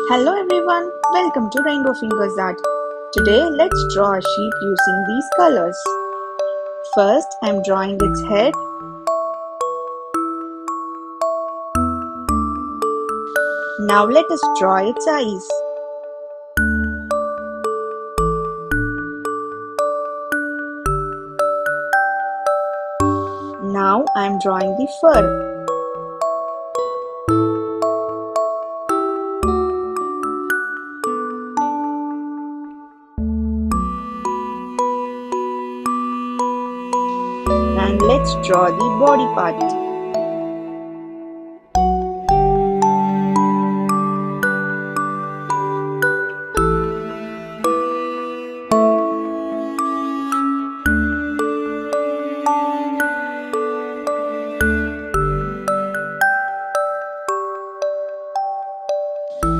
Hello everyone, welcome to Rainbow Fingers Art. Today let's draw a sheep using these colors. First I am drawing its head. Now let us draw its eyes. Now I am drawing the fur. And let's draw the body part.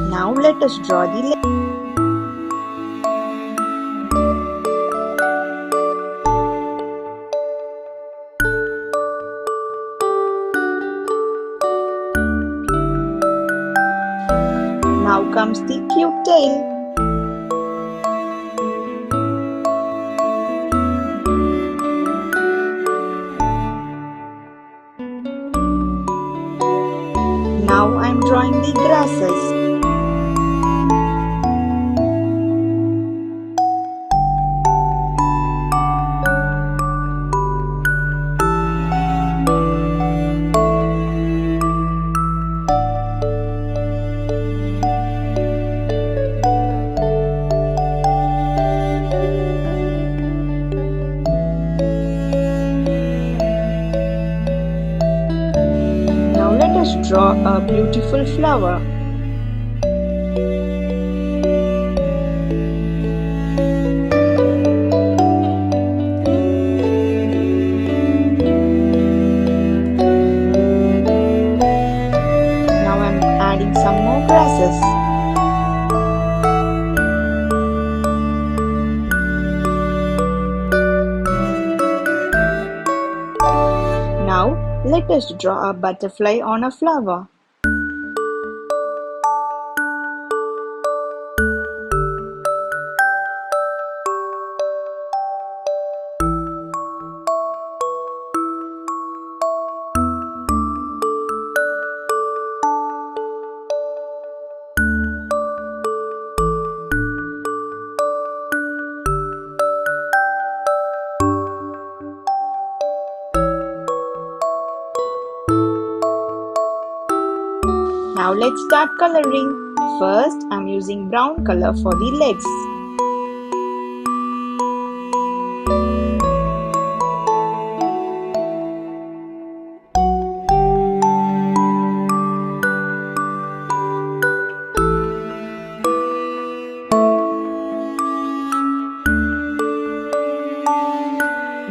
Now let us draw the leg. Now comes the cute tail. Now I am drawing the grasses. Now let us draw a beautiful flower. Now I am adding some more grasses. Now let us draw a butterfly on a flower. Now let's start coloring. First, I am using brown color for the legs.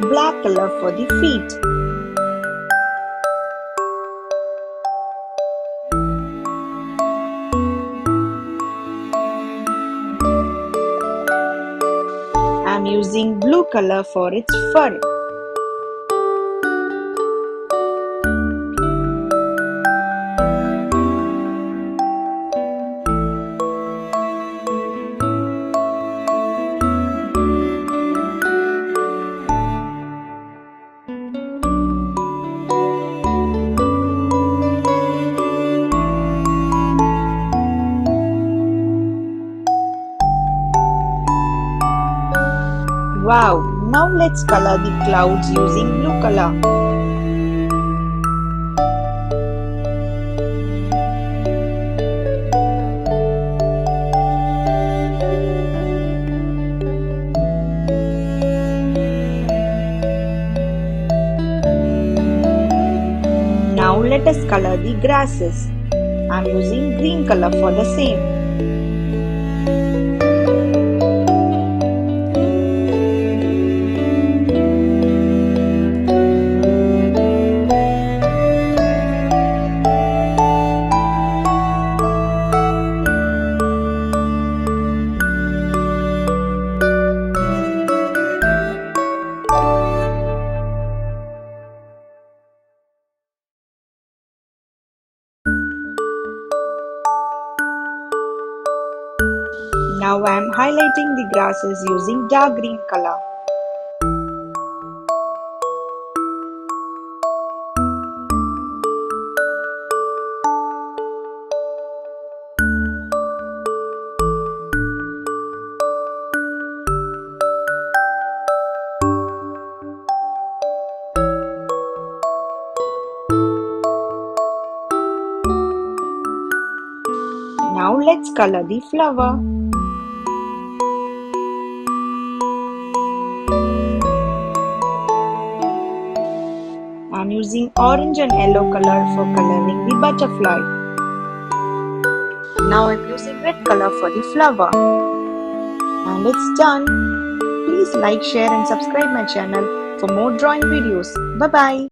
Black color for the feet. I am using blue color for its fur. Wow! Now let's color the clouds using blue color. Now let us color the grasses. I am using green color for the same. Now I am highlighting the grasses using dark green color. Now let's color the flower. I'm using orange and yellow color for coloring the butterfly. Now I'm using red color for the flower. And it's done. Please like, share and subscribe my channel for more drawing videos. Bye bye.